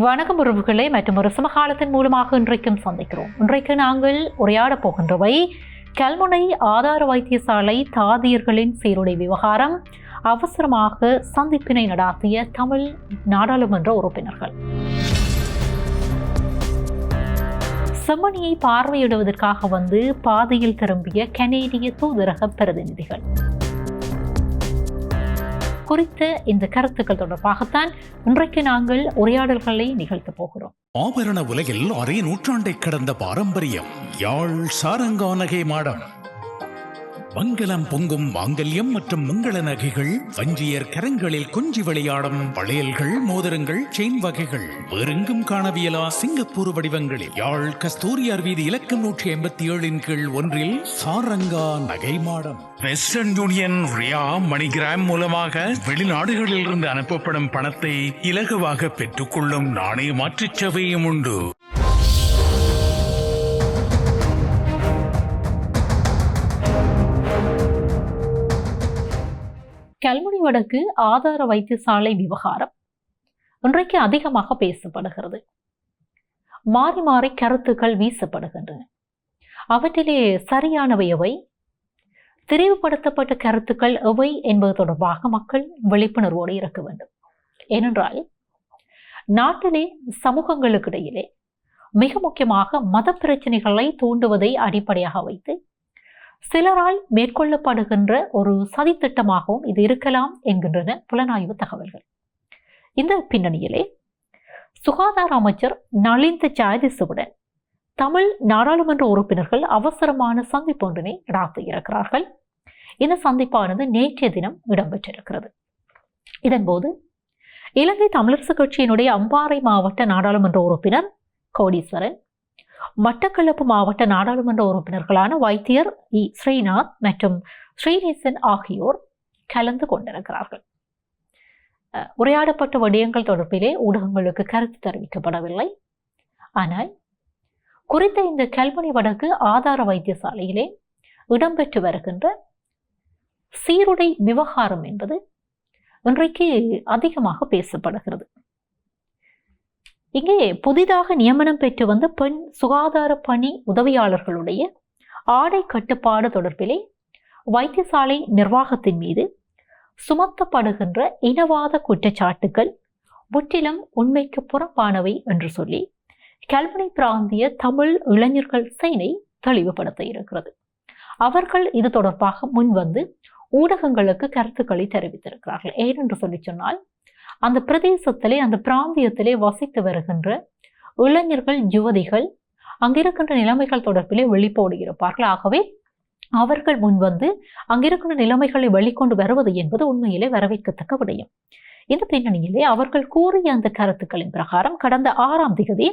வணக்கம் உறவுகளை மற்றும் ஒரு சமகாலத்தின் மூலமாக இன்றைக்கும் சந்திக்கிறோம். இன்றைக்கு நாங்கள் உரையாடப் போகின்றவை கல்முனை ஆதார வைத்தியசாலை தாதியர்களின் சீருடை விவகாரம், அவசரமாக சந்திப்பினை நடாத்திய தமிழ் நாடாளுமன்ற உறுப்பினர்கள், செம்மணியை பார்வையிடுவதற்காக வந்து பாதையில் திரும்பிய கனேடிய தூதரக பிரதிநிதிகள் குறித்த இந்த கருத்துக்கள் தொடர்பாகத்தான் இன்றைக்கு நாங்கள் உரையாடல்களை நிகழ்த்த போகிறோம். ஆபரண உலகில் அரை நூற்றாண்டை கடந்த பாரம்பரியம் யாழ் சாரங்கா நகை மாடம். மங்களம் பொங்கும் மாங்கல்யம் மற்றும் மங்கள நகைகள், வஞ்சியர் கரங்களில் கொஞ்சி விளையாடும் வளையல்கள், மோதிரங்கள், செயின் வகைகள் வேறெங்கும் காணவியலா சிங்கப்பூர் வடிவங்களில் யாழ் கஸ்தூரியார் வீதி இலக்கம் 187 கீழ் 1 சாரங்கா நகை மாடம். வெஸ்டர்ன் யூனியன் ரியா மணிகிராம் மூலமாக வெளிநாடுகளில் இருந்து அனுப்பப்படும் பணத்தை இலகுவாக பெற்றுக்கொள்ளும் நாணய மாற்றுச் சேவையும் உண்டு. கல்முனை வடக்கு ஆதார வைத்தியசாலை விவகாரம் இன்றைக்கு அதிகமாக பேசப்படுகிறது. மாறி மாறி கருத்துக்கள் வீசப்படுகின்றன. அவற்றிலே சரியானவை எவை, தெரிவுபடுத்தப்பட்ட கருத்துக்கள் எவை என்பது தொடர்பாக மக்கள் விழிப்புணர்வோடு இருக்க வேண்டும். ஏனென்றால் நாட்டிலே சமூகங்களுக்கு இடையிலே மிக முக்கியமாக மத பிரச்சனைகளை தூண்டுவதை அடிப்படையாக வைத்து சிலரால் மேற்கொள்ளப்படுகின்ற ஒரு சதித்திட்டமாகவும் இது இருக்கலாம் என்கின்றன புலனாய்வு தகவல்கள். இந்த பின்னணியிலே சுகாதார அமைச்சர் நலிந்த ஜாயதிசுவுடன் தமிழ் நாடாளுமன்ற உறுப்பினர்கள் அவசரமான சந்திப்பு ஒன்றினை நடாத்தியிருக்கிறார்கள். இந்த சந்திப்பானது நேற்றைய தினம் இடம்பெற்றிருக்கிறது. இதன்போது இலங்கை தமிழரசு கட்சியினுடைய அம்பாறை மாவட்ட நாடாளுமன்ற உறுப்பினர் கோடீஸ்வரன், மட்டக்களப்பு மாவட்ட நாடாளுமன்ற உறுப்பினர்களான வைத்தியர் ஸ்ரீநாத் மற்றும் ஸ்ரீநேசன் ஆகியோர் கலந்து கொண்டிருக்கிறார்கள். உரையாடப்பட்ட விடயங்கள் தொடர்பிலே ஊடகங்களுக்கு கருத்து தெரிவிக்கப்படவில்லை. ஆனால் குறித்த இந்த கல்முனை வடக்கு ஆதார வைத்தியசாலையிலே இடம்பெற்று வருகின்ற சீருடை விவகாரம் என்பது இன்றைக்கு அதிகமாக பேசப்படுகிறது. இங்கே புதிதாக நியமனம் பெற்று வந்த பெண் சுகாதார பணி உதவியாளர்களுடைய ஆடை கட்டுப்பாடு தொடர்பிலே வைத்தியசாலை நிர்வாகத்தின் மீது சுமத்தப்படுகின்ற இனவாத குற்றச்சாட்டுகள் முற்றிலும் உண்மைக்கு புறம்பானவை என்று சொல்லி கல்முனை பிராந்திய தமிழ் இளைஞர்கள் சேனை தெளிவுபடுத்த இருக்கிறது. அவர்கள் இது தொடர்பாக முன்வந்து ஊடகங்களுக்கு கருத்துக்களை தெரிவித்திருக்கிறார்கள். ஏனென்று சொல்லி சொன்னால், அந்த பிரதேசத்திலே அந்த பிராந்தியத்திலே வசித்து வருகின்ற இளைஞர்கள், யுவதிகள் அங்கிருக்கின்ற நிலைமைகள் தொடர்பிலே வெளிப்போடு இருப்பார்கள். ஆகவே அவர்கள் முன்வந்து அங்கிருக்கின்ற நிலைமைகளை வெளிக்கொண்டு வருவது என்பது உண்மையிலே வரவேற்கத்தக்க விடயம். இந்த பின்னணியிலே அவர்கள் கூறிய அந்த கருத்துக்களின் பிரகாரம் கடந்த 6ஆம் தேதி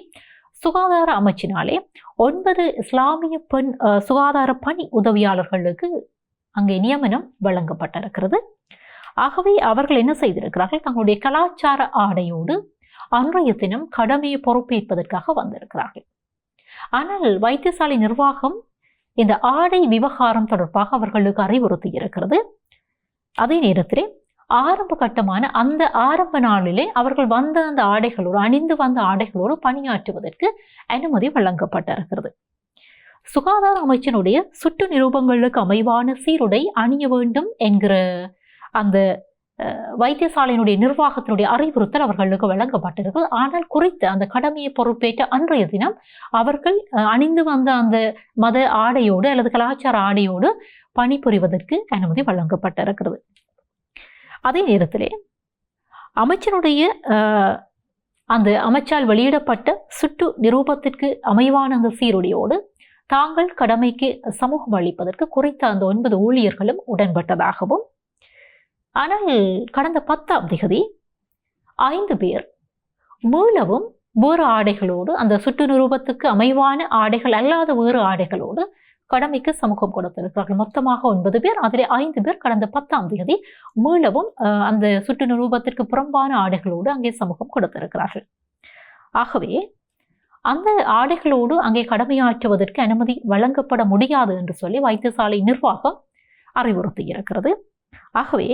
சுகாதார அமைச்சினாலே 9 இஸ்லாமிய பெண் சுகாதார பணி உதவியாளர்களுக்கு அங்கே நியமனம் வழங்கப்பட்டிருக்கிறது. ஆகவே அவர்கள் என்ன செய்திருக்கிறார்கள், தங்களுடைய கலாச்சார ஆடையோடு அன்றைய தினம் கடமையை பொறுப்பேற்பதற்காக வந்திருக்கிறார்கள். ஆனால் வைத்தியசாலை நிர்வாகம் இந்த ஆடை விவகாரம் தொடர்பாக அவர்களுக்கு அறிவுறுத்தி இருக்கிறது. அதே நேரத்திலே ஆரம்ப கட்டமான அந்த ஆரம்ப நாளிலே அவர்கள் வந்த அந்த ஆடைகளோடு, அணிந்து வந்த ஆடைகளோடு பணியாற்றுவதற்கு அனுமதி வழங்கப்பட்டிருக்கிறது. சுகாதார அமைச்சினுடைய சுற்று நிரூபங்களுக்கு அமைவான சீருடை அணிய வேண்டும் என்கிற அந்த வைத்தியசாலையினுடைய நிர்வாகத்தினுடைய அறிவுறுத்தல் அவர்களுக்கு வழங்கப்பட்டிருக்கு. ஆனால் குறித்த அந்த கடமையை பொறுப்பேற்ற அன்றைய தினம் அவர்கள் அணிந்து வந்த அந்த மத ஆடையோடு அல்லது கலாச்சார ஆடையோடு பணிபுரிவதற்கு அனுமதி வழங்கப்பட்டிருக்கிறது. அதே நேரத்திலே அமைச்சருடைய அந்த அமைச்சால் வெளியிடப்பட்ட சுற்று நிரூபத்திற்கு அமைவான அந்த சீருடையோடு தாங்கள் கடமைக்கு சமூகம் அளிப்பதற்கு குறித்த அந்த 9 ஊழியர்களும் உடன்பட்டதாகவும், ஆனால் கடந்த 10ஆம் தேதி 5 பேர் மீளவும் வேறு ஆடைகளோடு, அந்த சுற்று நிரூபத்துக்கு அமைவான ஆடைகள் அல்லாத வேறு ஆடைகளோடு கடமைக்கு சமூகம் கொடுத்திருக்கிறார்கள். மொத்தமாக 9 பேர், அதில் 5 பேர் கடந்த 10ஆம் தேதி மீளவும் அந்த சுற்று நிரூபத்திற்கு புறம்பான ஆடைகளோடு அங்கே சமூகம் கொடுத்திருக்கிறார்கள். ஆகவே அந்த ஆடைகளோடு அங்கே கடமையாற்றுவதற்கு அனுமதி வழங்கப்பட முடியாது என்று சொல்லி வைத்தியசாலை நிர்வாகம் அறிவுறுத்தி இருக்கிறது. ஆகவே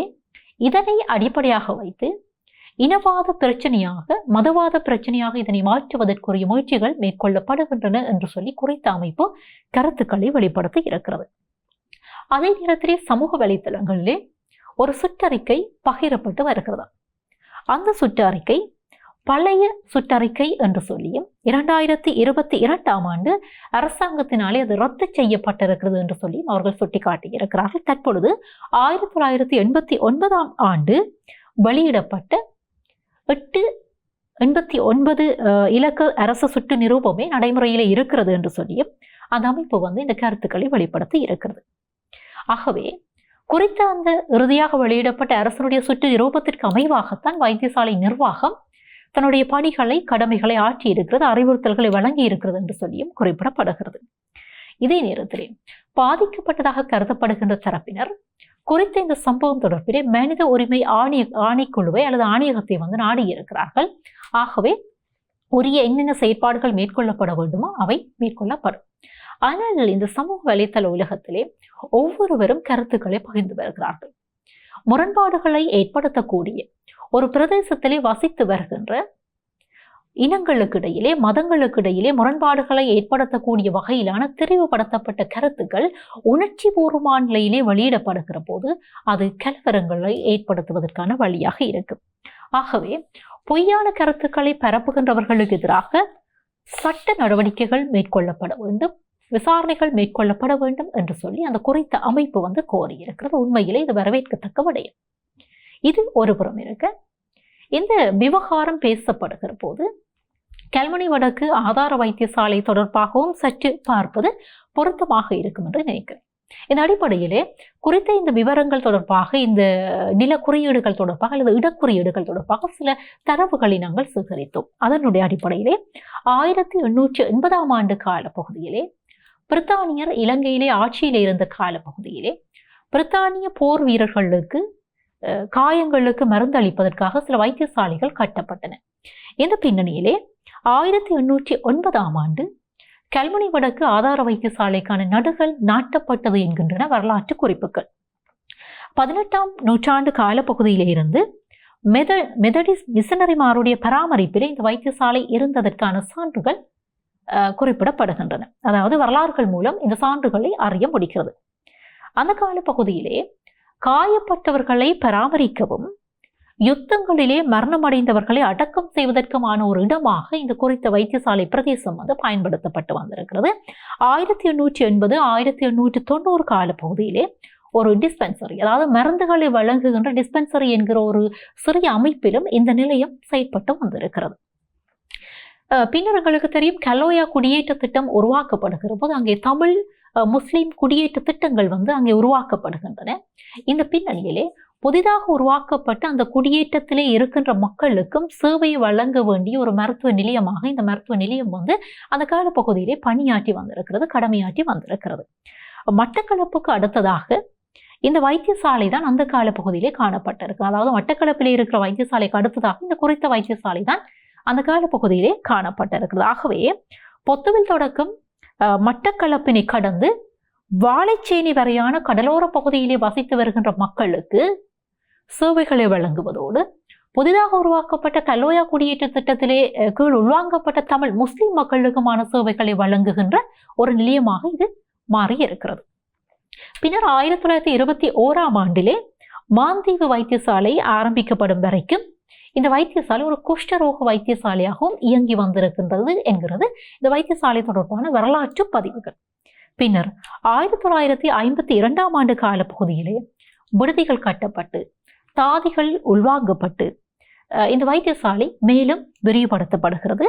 இதனை அடிப்படையாக வைத்து இனவாத பிரச்சனையாக, மதவாத பிரச்சனையாக இதனை மாற்றுவதற்குரிய முயற்சிகள் மேற்கொள்ளப்படுகின்றன என்று சொல்லி குறித்த அமைப்பு கருத்துக்களை வெளிப்படுத்தி இருக்கிறது. அதே நேரத்திலே சமூக வலைத்தளங்களிலே ஒரு சுற்றறிக்கை பகிரப்பட்டு வருகிறது. அந்த சுற்றறிக்கை பழைய சுற்றறிக்கை என்று சொல்லியும் 2022ஆம் ஆண்டு அரசாங்கத்தினாலே அது ரத்து செய்யப்பட்டிருக்கிறது என்று சொல்லி அவர்கள் சுட்டிக்காட்டியிருக்கிறார்கள். தற்பொழுது 1989ஆம் ஆண்டு வெளியிடப்பட்ட 889 இலக்க அரசு சுட்டு நிரூபமே நடைமுறையிலே இருக்கிறது என்று சொல்லியும் அந்த அமைப்பு இந்த கருத்துக்களை வெளிப்படுத்தி இருக்கிறது. ஆகவே குறித்த அந்த இறுதியாக வெளியிடப்பட்ட அரசனுடைய சுட்டு நிரூபத்திற்கு அமைவாகத்தான் வைத்தியசாலை நிர்வாகம் தன்னுடைய பணிகளை, கடமைகளை ஆற்றி இருக்கிறது, அறிவுறுத்தல்களை வழங்கி இருக்கிறது என்று சொல்லியும் குறிப்பிடப்படுகிறது. இதே நேரத்திலே பாதிக்கப்பட்டதாக கருதப்படுகின்ற தரப்பினர் குறித்த இந்த சம்பவம் தொடர்பிலே மனித உரிமை ஆணைக்குழுவை அல்லது ஆணையகத்தை நாடியிருக்கிறார்கள். ஆகவே உரிய என்னென்ன செயற்பாடுகள் மேற்கொள்ளப்பட வேண்டுமோ அவை மேற்கொள்ளப்படும். ஆனால் இந்த சமூக வலைத்தள உலகத்திலே ஒவ்வொருவரும் கருத்துக்களை பகிர்ந்து வருகிறார்கள். முரண்பாடுகளை ஏற்படுத்தக்கூடிய ஒரு பிரதேசத்திலே வசித்து வருகின்ற இனங்களுக்கு இடையிலே, மதங்களுக்கு இடையிலே முரண்பாடுகளை ஏற்படுத்தக்கூடிய வகையிலான தெரிவுபடுத்தப்பட்ட கருத்துக்கள் உணர்ச்சி பூர்வமான நிலையிலே வெளியிடப்படுகிற போது அது கலவரங்களை ஏற்படுத்துவதற்கான வழியாக இருக்கும். ஆகவே பொய்யான கருத்துக்களை பரப்புகின்றவர்களுக்கு எதிராக சட்ட நடவடிக்கைகள் மேற்கொள்ளப்பட வேண்டும், விசாரணைகள் மேற்கொள்ளப்பட வேண்டும் என்று சொல்லி அந்த குறித்த அமைப்பு கோரியிருக்கிறது. உண்மையிலே இது வரவேற்கத்தக்க விடயம். இது ஒரு புறம் இருக்க, இந்த விவகாரம் பேசப்படுகிற போது கல்முனை வடக்கு ஆதார வைத்தியசாலை தொடர்பாகவும் சற்று பார்ப்பது பொருத்தமாக இருக்கும் என்று நினைக்கிறேன். இந்த அடிப்படையிலே குறித்த இந்த விவரங்கள் தொடர்பாக, இந்த நில குறியீடுகள் தொடர்பாக அல்லது இடக்குறியீடுகள் தொடர்பாக சில தரவுகளை நாங்கள் சேகரித்தோம். அதனுடைய அடிப்படையிலே 1880ஆம் ஆண்டு கால பகுதியிலே பிரித்தானியர் இலங்கையிலே ஆட்சியிலே இருந்த கால பகுதியிலே பிரித்தானிய போர் வீரர்களுக்கு காயங்களுக்கு மருந்தளிப்பதற்காக சில வைத்தியசாலைகள் கட்டப்பட்டன. இந்த பின்னணியிலே 1809ஆம் ஆண்டு கல்முனை வடக்கு ஆதார வைத்தியசாலைக்கான நடுகள் நாட்டப்பட்டது என்கின்றன வரலாற்று குறிப்புகள். 18ஆம் நூற்றாண்டு காலப்பகுதியிலே இருந்து மெதடிஸ்ட் மிஷனரிமாருடைய பராமரிப்பிலே இந்த வைத்தியசாலை இருந்ததற்கான சான்றுகள் குறிப்பிடப்படுகின்றன. அதாவது வரலாறுகள் மூலம் இந்த சான்றுகளை அறிய முடிகிறது. அந்த காலப்பகுதியிலே காயப்பட்டவர்களை பராமரிக்கவும் யுத்தங்களிலே மரணமடைந்தவர்களை அடக்கம் செய்வதற்குமான ஒரு இடமாக இந்த குறித்த வைத்தியசாலை பிரதேசம் பயன்படுத்தப்பட்டு வந்திருக்கிறது. 1880 1890 கால பகுதியிலே ஒரு டிஸ்பென்சரி, அதாவது மருந்துகளை வழங்குகின்ற டிஸ்பென்சரி என்கிற ஒரு சிறிய அமைப்பிலும் இந்த நிலையம் செயல்பட்டு வந்திருக்கிறது. பின்னர் எங்களுக்கு தெரியும், கலோயா குடியேற்ற திட்டம் உருவாக்கப்படுகிற போது அங்கே தமிழ் முஸ்லிம் குடியேற்ற திட்டங்கள் அங்கே உருவாக்கப்படுகின்றன. இந்த பின்னணியிலே புதிதாக உருவாக்கப்பட்ட அந்த குடியேற்றத்திலே இருக்கின்ற மக்களுக்கும் சேவை வழங்க வேண்டிய ஒரு மருத்துவ நிலையமாக இந்த மருத்துவ நிலையம் அந்த காலப்பகுதியிலே பணியாற்றி வந்திருக்கிறது, கடமையாற்றி வந்திருக்கிறது. மட்டக்களப்புக்கு அடுத்ததாக இந்த வைத்தியசாலை தான் அந்த காலப்பகுதியிலே காணப்பட்டிருக்கு. அதாவது மட்டக்களப்பிலே இருக்கிற வைத்தியசாலைக்கு அடுத்ததாக இந்த குறித்த வைத்தியசாலை தான் அந்த காலப்பகுதியிலே காணப்பட்டிருக்கிறது. ஆகவே பொத்துவில் தொடக்கம் மட்டக்களப்பினை கடந்து வாழைச்சேனை வரையான கடலோர பகுதியிலே வசித்து வருகின்ற மக்களுக்கு சேவைகளை வழங்குவதோடு புதிதாக உருவாக்கப்பட்ட கலோயா குடியேற்ற திட்டத்திலே கீழ் உள்வாங்கப்பட்ட தமிழ் முஸ்லிம் மக்களுக்குமான சேவைகளை வழங்குகின்ற ஒரு நிலையமாக இது மாறி இருக்கிறது. பின்னர் 1921ஆம் ஆண்டிலே மாந்தீவு வைத்தியசாலை ஆரம்பிக்கப்படும் வரைக்கும் இந்த வைத்தியசாலை ஒரு குஷ்டரோக வைத்தியசாலையாகவும் இயங்கி வந்திருக்கின்றது என்கிறது இந்த வைத்தியசாலை தொடர்பான வரலாற்று பதிவுகள். பின்னர் 1952ஆம் ஆண்டு கால பகுதியிலே விடுதிகள் கட்டப்பட்டு தாதிகள் உள்வாங்கப்பட்டு இந்த வைத்தியசாலை மேலும் விரிவுபடுத்தப்படுகிறது.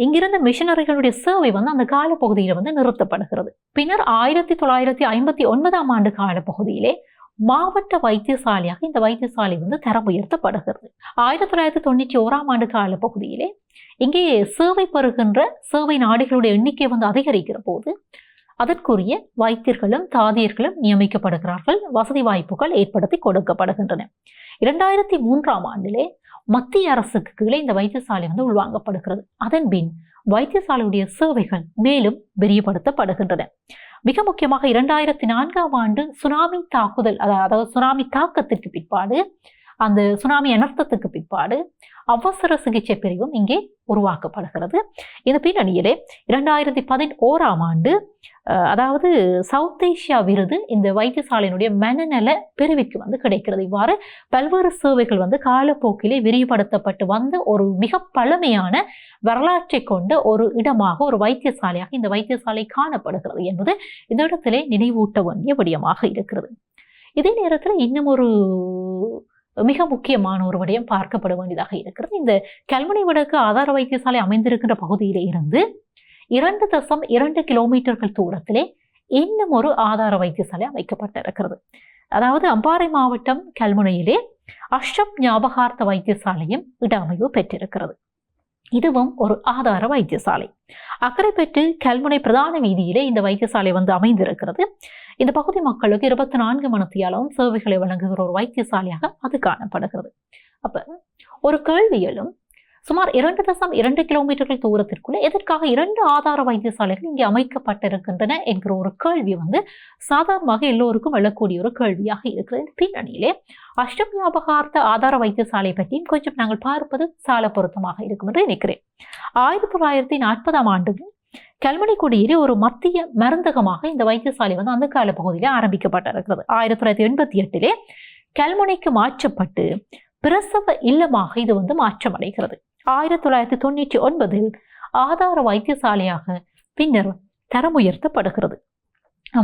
இங்கிருந்த மிஷனரிகளுடைய சேவை அந்த கால பகுதியில் நிறுத்தப்படுகிறது. பின்னர் 1959ஆம் ஆண்டு கால பகுதியிலே மாவட்ட வைத்தியசாலையாக இந்த வைத்தியசாலை தரம் உயர்த்தப்படுகிறது. 1991ஆம் ஆண்டு கால பகுதியிலே இங்கே சேவை பெறுகின்ற சேவை நாடுகளுடைய எண்ணிக்கை அதிகரிக்கிற போது அதற்குரிய வைத்தியர்களும் தாதியர்களும் நியமிக்கப்படுகிறார்கள், வசதி வாய்ப்புகள் ஏற்படுத்தி கொடுக்கப்படுகின்றன. 2003ஆம் ஆண்டிலே மத்திய அரசுக்கு கீழே இந்த வைத்தியசாலை உள்வாங்கப்படுகிறது. அதன் பின் வைத்தியசாலையுடைய சேவைகள் மேலும் விரிவுபடுத்தப்படுகின்றன. மிக முக்கியமாக 2004ஆம் ஆண்டு சுனாமி தாக்குதல், அதாவது சுனாமி தாக்கத்திற்கு பிற்பாடு அந்த சுனாமி அனர்த்தத்துக்கு பிற்பாடு அவசர சிகிச்சை பிரிவும் இங்கே உருவாக்கப்படுகிறது. இந்த பின்னணியிலே 2011ஆம் ஆண்டு அதாவது சவுத் ஏசியா விருது இந்த வைத்தியசாலையினுடைய மனநல பிரிவுக்கு கிடைக்கிறது. இவ்வாறு பல்வேறு சேவைகள் காலப்போக்கிலே விரிவுபடுத்தப்பட்டு வந்த ஒரு மிக பழமையான வரலாற்றை கொண்ட ஒரு இடமாக, ஒரு வைத்தியசாலையாக இந்த வைத்தியசாலை காணப்படுகிறது என்பது இந்த இடத்திலே நினைவூட்ட வேண்டிய விடயமாக இருக்கிறது. இதே நேரத்தில் இன்னும் ஒரு மிக முக்கியமான ஒரு விடயம் பார்க்கப்பட வேண்டியதாக இருக்கிறது. இந்த கல்முனை வடக்கு ஆதார வைத்தியசாலை அமைந்திருக்கின்ற பகுதியிலே இருந்து 2.2 கிலோமீட்டர்கள் தூரத்திலே இன்னும் ஒரு ஆதார வைத்தியசாலை அமைக்கப்பட்டிருக்கிறது. அதாவது அம்பாறை மாவட்டம் கல்முனையிலே அஷ்ரப் ஞாபகார்த்த வைத்தியசாலையும் இடஅமைவு பெற்றிருக்கிறது. இதுவும் ஒரு ஆதார வைத்தியசாலை. அக்கரைப்பற்று கல்முனை பிரதான வீதியிலே இந்த வைத்தியசாலை அமைந்திருக்கிறது. இந்த பகுதி மக்களுக்கு 24 மணித்தியாலும் சேவைகளை வழங்குகிற ஒரு வைத்தியசாலையாக அது காணப்படுகிறது. அப்ப ஒரு கேள்வியிலும் சுமார் 2.2 கிலோமீட்டர்கள் தூரத்திற்குள்ள எதற்காக 2 ஆதார வைத்தியசாலைகள் இங்கே அமைக்கப்பட்டிருக்கின்றன என்கிற ஒரு கேள்வி சாதாரணமாக எல்லோருக்கும் எழக்கூடிய ஒரு கேள்வியாக இருக்கிறது. பின்னணியிலே அஷ்ரப் ஞாபகார்த்த ஆதார வைத்தியசாலை பற்றியும் கொஞ்சம் நாங்கள் பார்ப்பது சால பொருத்தமாக இருக்கும் என்று நினைக்கிறேன். 1940ஆம் ஆண்டு கல்முனைக்குடியிலே ஒரு மத்திய மருந்தகமாக இந்த வைத்தியசாலை அந்த கால பகுதியிலே ஆரம்பிக்கப்பட்டிருக்கிறது. 1988 கல்முனைக்கு மாற்றப்பட்டு பிரசவ இல்லமாக இது மாற்றமடைகிறது. 1999 ஆதார வைத்தியசாலையாக பின்னர் தரம் உயர்த்தப்படுகிறது.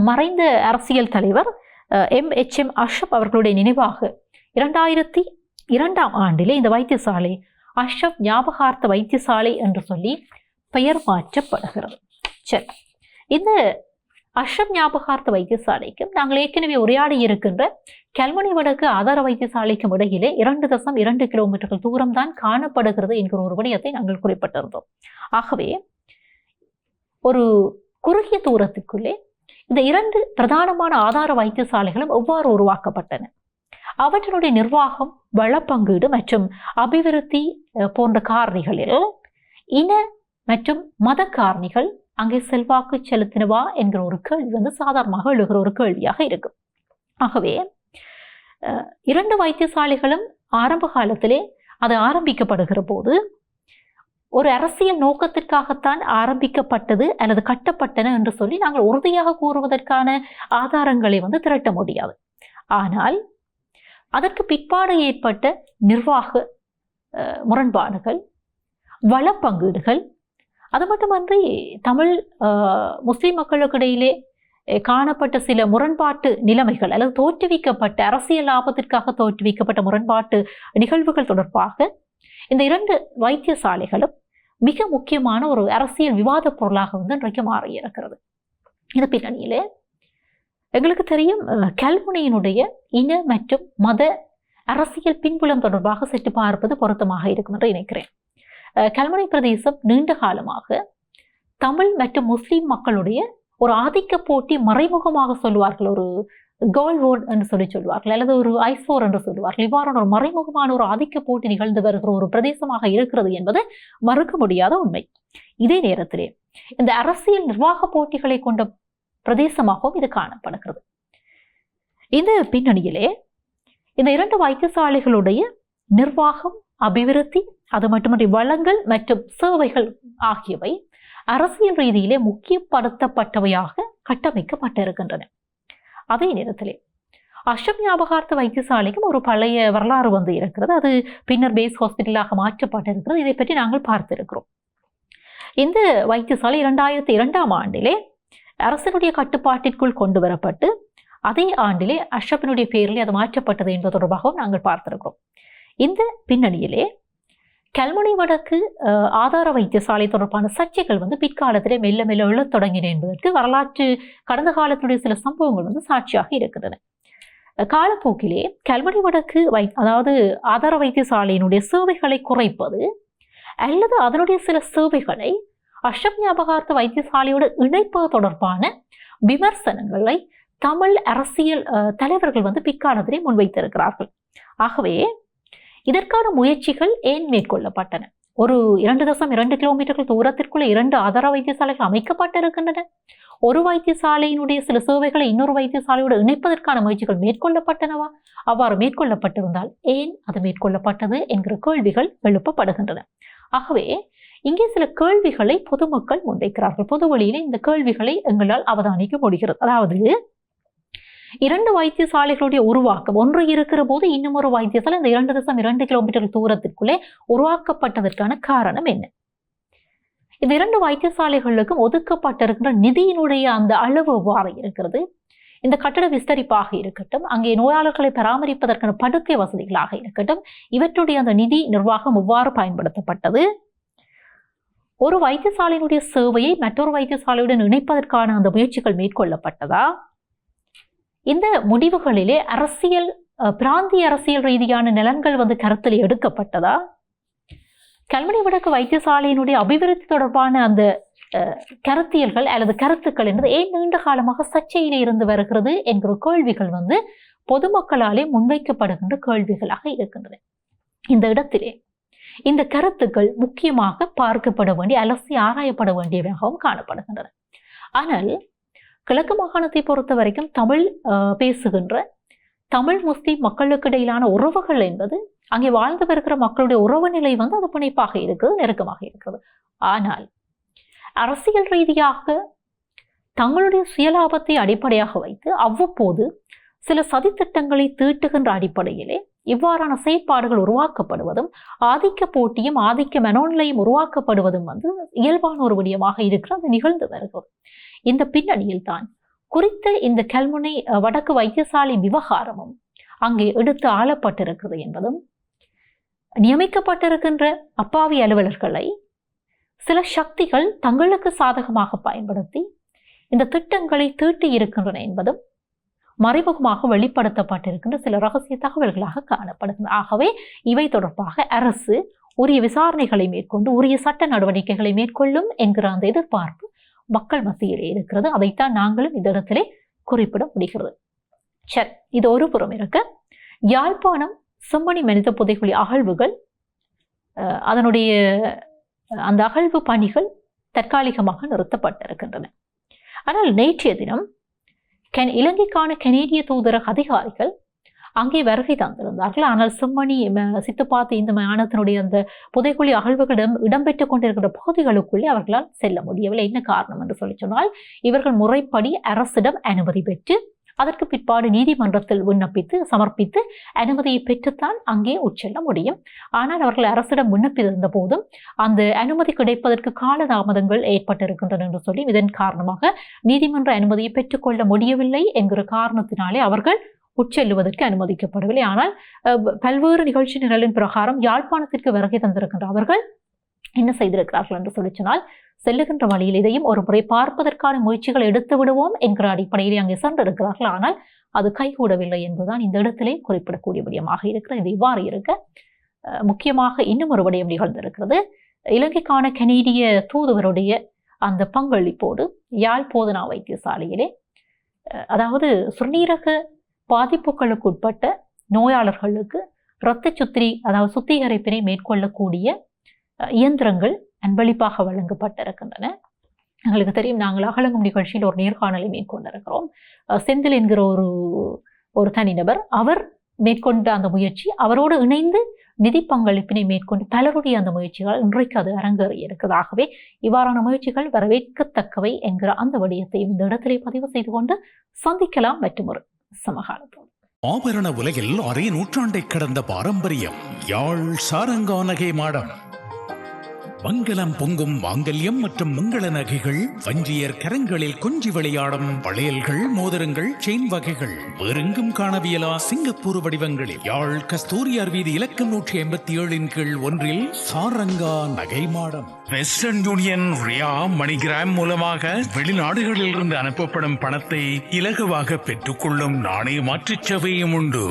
மறைந்த அரசியல் தலைவர் MHM அஷ்ரப் அவர்களுடைய நினைவாக 2002ஆம் ஆண்டிலே இந்த வைத்தியசாலை அஷ்ரப் ஞாபகார்த்த வைத்தியசாலை என்று சொல்லி பெயர் மாற்றப்படுகிறது. சரி, இந்த அஷ்ரப் ஞாபகார்த்த வைத்தியசாலைக்கும் நாங்கள் ஏற்கனவே உரையாடி இருக்கின்ற கல்முனை வடக்கு ஆதார வைத்தியசாலைக்கும் இடையிலே 2.2 கிலோமீட்டர்கள் தூரம் தான் காணப்படுகிறது என்கிற ஒரு விடயத்தை நாங்கள் குறிப்பிட்டிருந்தோம். ஆகவே ஒரு குறுகிய தூரத்துக்குள்ளே இந்த 2 பிரதானமான ஆதார வைத்தியசாலைகளும் எவ்வாறு உருவாக்கப்பட்டன, அவற்றினுடைய நிர்வாகம், வளப்பங்கீடு மற்றும் அபிவிருத்தி போன்ற காரணிகளில் இன மற்றும் மத காரணிகள் அங்கே செல்வாக்கு செலுத்தினவா என்கிற ஒரு கேள்வி சாதாரணமாக எழுகிற ஒரு கேள்வியாக இருக்கும். ஆகவே 2 வைத்தியசாலைகளும் ஆரம்ப காலத்திலே அது ஆரம்பிக்கப்படுகிற போது ஒரு அரசியல் நோக்கத்திற்காகத்தான் ஆரம்பிக்கப்பட்டது அல்லது கட்டப்பட்டன என்று சொல்லி நாங்கள் உறுதியாக கூறுவதற்கான ஆதாரங்களை திரட்ட முடியாது. ஆனால் அதற்கு பிற்பாடு ஏற்பட்ட நிர்வாக முரண்பாடுகள், வளப்பங்கீடுகள், அது மட்டுமன்றி தமிழ் முஸ்லிம் மக்களுக்கிடையிலே காணப்பட்ட சில முரண்பாட்டு நிலைமைகள் அல்லது தோற்றுவிக்கப்பட்ட அரசியல் லாபத்திற்காக தோற்றுவிக்கப்பட்ட முரண்பாட்டு நிகழ்வுகள் தொடர்பாக இந்த 2 வைத்தியசாலைகளும் மிக முக்கியமான ஒரு அரசியல் விவாத பொருளாக இன்றைக்கு மாறியிருக்கிறது. இந்த பின்னணியிலே எங்களுக்கு தெரியும், கல்முனையினுடைய இன மற்றும் மத அரசியல் பின்புலம் தொடர்பாக சற்று பார்ப்பது பொருத்தமாக இருக்கும் என்று நினைக்கிறேன். கல்முனை பிரதேசம் நீண்ட காலமாக தமிழ் மற்றும் முஸ்லிம் மக்களுடைய ஒரு ஆதிக்க போட்டி, மறைமுகமாக சொல்லுவார்கள், ஒரு கோல் வோர் என்று சொல்லுவார்கள், அல்லது ஒரு ஐஸ்போர் என்று சொல்லுவார்கள். இவ்வாறான ஒரு மறைமுகமான ஒரு ஆதிக்க போட்டி நிகழ்ந்து வருகிற ஒரு பிரதேசமாக இருக்கிறது என்பது மறுக்க முடியாத உண்மை. இதே நேரத்திலே இந்த அரசியல் நிர்வாக போட்டிகளை கொண்ட பிரதேசமாகவும் இது காணப்படுகிறது. இந்த பின்னணியிலே இந்த 2 வைத்தியசாலைகளுடைய நிர்வாகம், அபிவிருத்தி, அது மட்டுமன்றி வளங்கள் மற்றும் சேவைகள் ஆகியவை அரசியல் ரீதியிலே முக்கியப்படுத்தப்பட்டவையாக கட்டமைக்கப்பட்டிருக்கின்றன. அதே நேரத்திலே அஷ்ரப் ஞாபகார்த்த வைத்தியசாலைக்கும் ஒரு பழைய வரலாறு இருக்கிறது. அது பின்னர் பேஸ் ஹாஸ்பிட்டலாக மாற்றப்பட்டிருக்கிறது. இதை பற்றி நாங்கள் பார்த்திருக்கிறோம். இந்த வைத்தியசாலை 2002ஆம் ஆண்டிலே அரசனுடைய கட்டுப்பாட்டிற்குள் கொண்டு வரப்பட்டு அதே ஆண்டிலே அஷ்ரப்பினுடைய பெயரிலே அது மாற்றப்பட்டது என்பது தொடர்பாகவும் நாங்கள் பார்த்திருக்கிறோம். இந்த பின்னணியிலே கல்முனை வடக்கு ஆதார வைத்தியசாலை தொடர்பான சர்ச்சைகள் பிற்காலத்திலே மெல்ல மெல்ல எழத் தொடங்கின என்பதற்கு வரலாற்று கடந்த காலத்தினுடைய சில சம்பவங்கள் சாட்சியாக இருக்கின்றன. காலப்போக்கிலே கல்முனை வடக்கு அதாவது ஆதார வைத்தியசாலையினுடைய சேவைகளை குறைப்பது அல்லது அதனுடைய சில சேவைகளை அஷ்ரப் ஞாபகார்த்த வைத்தியசாலையோடு இணைப்பது தொடர்பான விமர்சனங்களை தமிழ் அரசியல் தலைவர்கள் பிற்காலத்திலே முன்வைத்திருக்கிறார்கள். ஆகவே இதற்கான முயற்சிகள் ஏன் மேற்கொள்ளப்பட்டன? ஒரு 2.2 கிலோமீட்டர்கள் தூரத்திற்குள்ள 2 ஆதார வைத்தியசாலைகள் அமைக்கப்பட்டிருக்கின்றன. ஒரு வைத்தியசாலையினுடைய சில சேவைகளை இன்னொரு வைத்தியசாலையோடு இணைப்பதற்கான முயற்சிகள் மேற்கொள்ளப்பட்டனவா? அவ்வாறு மேற்கொள்ளப்பட்டிருந்தால் ஏன் அது மேற்கொள்ளப்பட்டது என்கிற கேள்விகள் எழுப்பப்படுகின்றன. ஆகவே இங்கே சில கேள்விகளை பொதுமக்கள் முன்வைக்கிறார்கள். பொது வழியிலே இந்த கேள்விகளை எங்களால் அவதானிக்க முடிகிறது. அதாவது 2 வைத்தியசாலைகளுடைய உருவாக்கம், ஒன்று இருக்கிற போது இன்னும் ஒரு வைத்தியசாலை இந்த 2.2 கிலோமீட்டர் தூரத்திற்குள்ளே உருவாக்கப்பட்டதற்கான காரணம் என்ன? இந்த 2 வைத்தியசாலைகளுக்கும் ஒதுக்கப்பட்டிருக்கின்ற நிதியினுடைய அந்த அளவு எவ்வாறு இருக்கிறது? இந்த கட்டட விஸ்தரிப்பாக இருக்கட்டும், அங்கே நோயாளர்களை பராமரிப்பதற்கான படுக்கை வசதிகளாக இருக்கட்டும், இவற்றுடைய அந்த நிதி நிர்வாகம் எவ்வாறு பயன்படுத்தப்பட்டது? ஒரு வைத்தியசாலையினுடைய சேவையை மற்றொரு வைத்தியசாலையுடன் இணைப்பதற்கான அந்த முயற்சிகள் மேற்கொள்ளப்பட்டதா? இந்த முடிவுகளிலே அரசியல், பிராந்திய அரசியல் ரீதியான நலன்கள் கருத்தில் எடுக்கப்பட்டதா? கல்முனை வடக்கு வைத்தியசாலையினுடைய அபிவிருத்தி தொடர்பான அந்த கருத்தியல்கள் அல்லது கருத்துக்கள் என்பது ஏன் நீண்ட காலமாக சர்ச்சையிலே இருந்து வருகிறது என்கிற கேள்விகள் பொதுமக்களாலே முன்வைக்கப்படுகின்ற கேள்விகளாக இருக்கின்றன. இந்த இடத்திலே இந்த கருத்துக்கள் முக்கியமாக பார்க்கப்பட வேண்டிய, அலசி ஆராயப்பட வேண்டியவையாகவும் காணப்படுகின்றன. ஆனால் கிழக்கு மாகாணத்தை பொறுத்த வரைக்கும் தமிழ் பேசுகின்ற தமிழ் முஸ்லிம் மக்களுக்கு இடையிலான உறவுகள் என்பது, அங்கே வாழ்ந்து வருகிற மக்களுடைய உறவு நிலை அது பிணைப்பாக இருக்கிறது, நெருக்கமாக இருக்கிறது. ஆனால் அரசியல் ரீதியாக தங்களுடைய சுயலாபத்தை அடிப்படையாக வைத்து அவ்வப்போது சில சதித்திட்டங்களை தீட்டுகின்ற அடிப்படையிலே இவ்வாறான செயற்பாடுகள் உருவாக்கப்படுவதும், ஆதிக்க போட்டியும் ஆதிக்க மனோநிலையும் உருவாக்கப்படுவதும் இயல்பான ஒரு விடயமாக இருக்கிறது, நிகழ்ந்து வருகிறது. இந்த பின்னணியில் தான் குறித்த இந்த கல்முனை வடக்கு வைத்தியசாலை விவகாரமும் அங்கே எடுத்து ஆளப்பட்டிருக்கிறது என்பதும், நியமிக்கப்பட்டிருக்கின்ற அப்பாவி அலுவலர்களை சில சக்திகள் தங்களுக்கு சாதகமாக பயன்படுத்தி இந்த திட்டங்களை தீட்டி இருக்கின்றன என்பதும் மறைமுகமாக வெளிப்படுத்தப்பட்டிருக்கின்ற சில ரகசிய தகவல்களாக காணப்படுகின்றன. ஆகவே இவை தொடர்பாக அரசு உரிய விசாரணைகளை மேற்கொண்டு உரிய சட்ட நடவடிக்கைகளை மேற்கொள்ளும் என்கிற அந்த எதிர்பார்ப்பு மக்கள் மத்தியிலே இருக்கிறது. அதைத்தான் நாங்களும் இந்த இடத்திலே குறிப்பிட முடிகிறது. சரி, இது ஒரு புறம் இருக்க, யாழ்ப்பாணம் செம்மணி மனித புதைகுழி அகழ்வுகள், அதனுடைய அந்த அகழ்வு பணிகள் தற்காலிகமாக நிறுத்தப்பட்டிருக்கின்றன. ஆனால் நேற்றைய தினம் இலங்கைக்கான கனேடிய தூதரக அதிகாரிகள் அங்கே வருகை தந்திருந்தார்கள். ஆனால் செம்மணி சித்துப்பாத்து இந்த மாநிலத்தினுடைய அந்த புதைக்குழி அகழ்வுகளிடம் இடம்பெற்றுக் கொண்டிருக்கிற பகுதிகளுக்குள்ளே அவர்களால் செல்ல முடியவில்லை. என்ன காரணம் என்று சொன்னால், இவர்கள் முறைப்படி அரசிடம் அனுமதி பெற்று அதற்கு பிற்பாடு நீதிமன்றத்தில் விண்ணப்பித்து சமர்ப்பித்து அனுமதியை பெற்றுத்தான் அங்கே உட்செல்ல முடியும். ஆனால் அவர்கள் அரசிடம் விண்ணப்பித்திருந்த போதும் அந்த அனுமதி கிடைப்பதற்கு காலதாமதங்கள் ஏற்பட்டிருக்கின்றன என்று சொல்லி, இதன் காரணமாக நீதிமன்ற அனுமதியை பெற்றுக்கொள்ள முடியவில்லை என்கிற காரணத்தினாலே அவர்கள் உட்செல்லுவதற்கு அனுமதிக்கப்படவில்லை. ஆனால் பல்வேறு நிகழ்ச்சி நிரலின் பிரகாரம் யாழ்ப்பாணத்திற்கு வருகை தந்திருக்கின்ற அவர்கள் என்ன செய்திருக்கிறார்கள் என்று சொன்னால், செல்லுகின்ற வழியில் இதையும் ஒரு முறை பார்ப்பதற்கான முயற்சிகள் எடுத்து விடுவோம் என்கிற அடிப்படையிலே அங்கே சென்றிருக்கிறார்கள். ஆனால் அது கைகூடவில்லை என்பதுதான் இந்த இடத்திலே குறிப்பிடக்கூடிய விடயமாக இருக்கிறது. இது இவ்வாறு இருக்க, முக்கியமாக இன்னும் ஒரு விடயம் நிகழ்ந்திருக்கிறது. இலங்கைக்கான கனேடிய தூதுவருடைய அந்த பங்களிப்போடு யாழ் போதனா வைத்தியசாலையிலே, அதாவது சிறுநீரக பாதிப்புகளுக்கு உட்பட்ட நோயாளர்களுக்கு இரத்த சுத்திரி, அதாவது சுத்திகரிப்பினை மேற்கொள்ளக்கூடிய இயந்திரங்கள் அன்பளிப்பாக வழங்கப்பட்டிருக்கின்றன. எங்களுக்கு தெரியும், நாங்கள் அகலங்கும் நிகழ்ச்சியில் ஒரு நேர்காணலை மேற்கொண்டிருக்கிறோம். செந்தில் என்கிற ஒரு தனிநபர், அவர் மேற்கொண்ட அந்த முயற்சி, அவரோடு இணைந்து நிதி பங்களிப்பினை மேற்கொண்டு பலருடைய அந்த முயற்சிகள் இன்றைக்கு அது அரங்கேறி இருக்கிறதாகவே இவ்வாறான முயற்சிகள் வரவேற்கத்தக்கவை என்கிற அந்த விடயத்தை இந்த இடத்திலே பதிவு செய்து கொண்டு சந்திக்கலாம் மற்றும் ஒரு சமகாலத்தோடு. ஆபரண உலகில் அரை நூற்றாண்டை கடந்த பாரம்பரியம் யாழ் சாரங்கானகை மாடம். மங்களம் பொங்கும் மாங்கல்யம் மற்றும் மங்கள நகைகள், வஞ்சியர் கரங்களில் கொஞ்சி விளையாடும் வளையல்கள், மோதிரங்கள், செயின் வகைகள் வேறெங்கும் காணவியலா சிங்கப்பூர் வடிவங்களில் யாழ் கஸ்தூரியார் வீதி இலக்கம் 187 கீழ் 1 சாரங்கா நகை மாடம். வெஸ்டர்ன் யூனியன், ரியா, மணிகிராம் மூலமாக வெளிநாடுகளில் இருந்து அனுப்பப்படும் பணத்தை இலகுவாக பெற்றுக்கொள்ளும் நாணய மாற்றுச் சேவையும் உண்டு.